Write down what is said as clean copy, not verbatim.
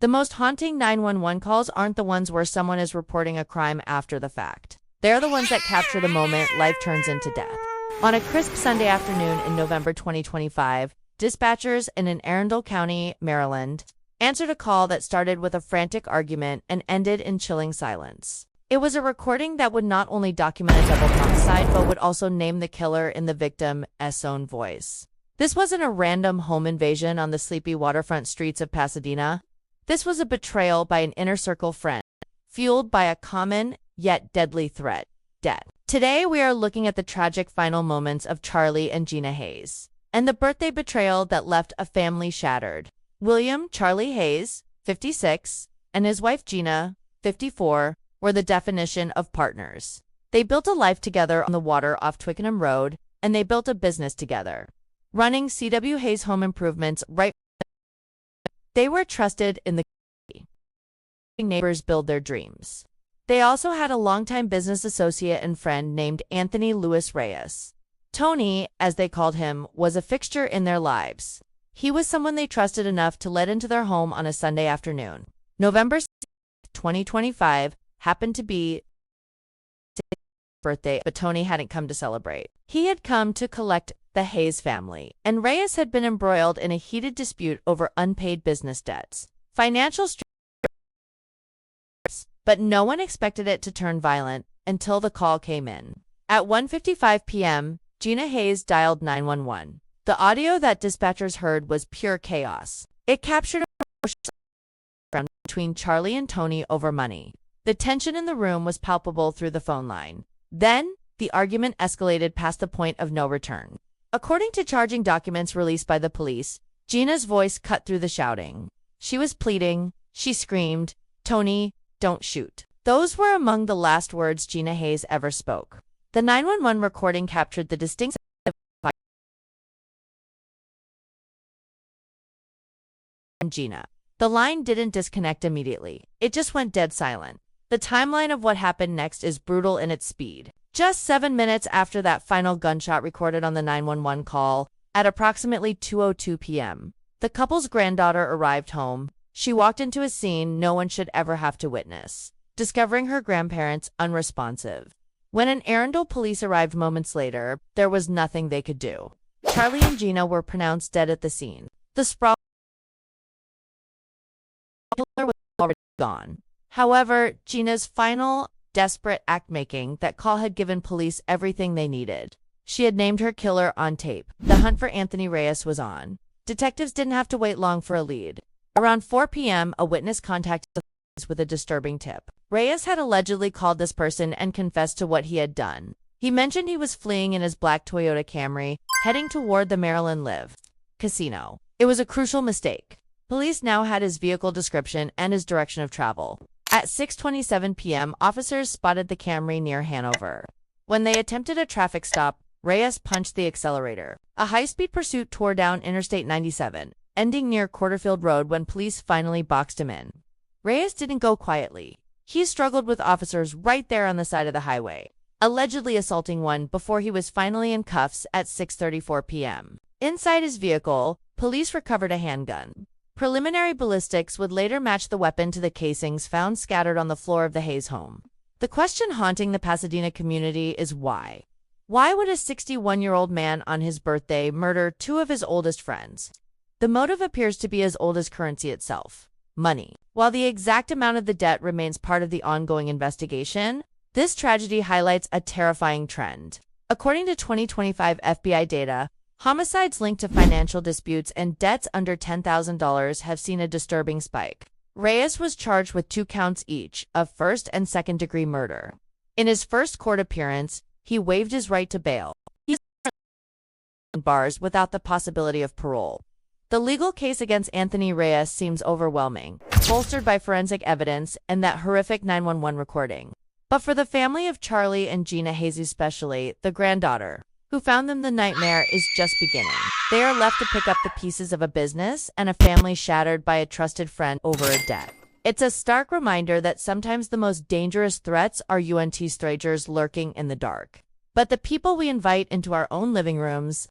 The most haunting 911 calls aren't the ones where someone is reporting a crime after the fact. They're the ones that capture the moment life turns into death. On a crisp Sunday afternoon in November 2025, dispatchers in Arundel County, Maryland, answered a call that started with a frantic argument and ended in chilling silence. It was a recording that would not only document a double homicide, but would also name the killer in the victim's own voice. This wasn't a random home invasion on the sleepy waterfront streets of Pasadena. This was a betrayal by an inner circle friend, fueled by a common yet deadly threat: death. Today, we are looking at the tragic final moments of Charlie and Gina Hayes, and the birthday betrayal that left a family shattered. William Charlie Hayes, 56, and his wife Gina, 54, were the definition of partners. They built a life together on the water off Twickenham Road, and they built a business together, running C.W. Hayes Home Improvements right. They were trusted in the community. Neighbors build their dreams. They also had a longtime business associate and friend named Anthony Louis Reyes. Tony, as they called him, was a fixture in their lives. He was someone they trusted enough to let into their home on a Sunday afternoon. November 6, 2025 happened to be his birthday, but Tony hadn't come to celebrate. He had come to collect the Hayes family, and Reyes had been embroiled in a heated dispute over unpaid business debts. Financial stress, but no one expected it to turn violent until the call came in. At 1:55 p.m., Gina Hayes dialed 911. The audio that dispatchers heard was pure chaos. It captured a between Charlie and Tony over money. The tension in the room was palpable through the phone line. Then, the argument escalated past the point of no return. According to charging documents released by the police, Gina's voice cut through the shouting. She was pleading. She screamed, "Tony, don't shoot." Those were among the last words Gina Hayes ever spoke. The 911 recording captured the distinct and Gina. The line didn't disconnect immediately. It just went dead silent. The timeline of what happened next is brutal in its speed. Just 7 minutes after that final gunshot recorded on the 911 call, at approximately 2:02 p.m., the couple's granddaughter arrived home. She walked into a scene no one should ever have to witness, discovering her grandparents unresponsive. When an Arundel police arrived moments later, there was nothing they could do. Charlie and Gina were pronounced dead at the scene. The sprawl was already gone. However, Gina's final, desperate act-making that call had given police everything they needed. She had named her killer on tape. The hunt for Anthony Reyes was on. Detectives didn't have to wait long for a lead. Around 4 p.m., a witness contacted the police with a disturbing tip. Reyes had allegedly called this person and confessed to what he had done. He mentioned he was fleeing in his black Toyota Camry, heading toward the Maryland Live casino. It was a crucial mistake. Police now had his vehicle description and his direction of travel. At 6:27 p.m., officers spotted the Camry near Hanover. When they attempted a traffic stop, Reyes punched the accelerator. A high-speed pursuit tore down Interstate 97, ending near Quarterfield Road when police finally boxed him in. Reyes didn't go quietly. He struggled with officers right there on the side of the highway, allegedly assaulting one before he was finally in cuffs at 6:34 p.m. Inside his vehicle, police recovered a handgun. Preliminary ballistics would later match the weapon to the casings found scattered on the floor of the Hayes home. The question haunting the Pasadena community is why? Why would a 61-year-old man on his birthday murder two of his oldest friends? The motive appears to be as old as currency itself: money. While the exact amount of the debt remains part of the ongoing investigation, this tragedy highlights a terrifying trend. According to 2025 FBI data, homicides linked to financial disputes and debts under $10,000 have seen a disturbing spike. Reyes was charged with 2 counts each of first and second-degree murder. In his first court appearance, he waived his right to bail. He was in bars without the possibility of parole. The legal case against Anthony Reyes seems overwhelming, bolstered by forensic evidence and that horrific 911 recording. But for the family of Charlie and Gina Hayes, especially the granddaughter, who found them, the nightmare is just beginning. They are left to pick up the pieces of a business and a family shattered by a trusted friend over a debt. It's a stark reminder that sometimes the most dangerous threats are strangers lurking in the dark. But the people we invite into our own living rooms,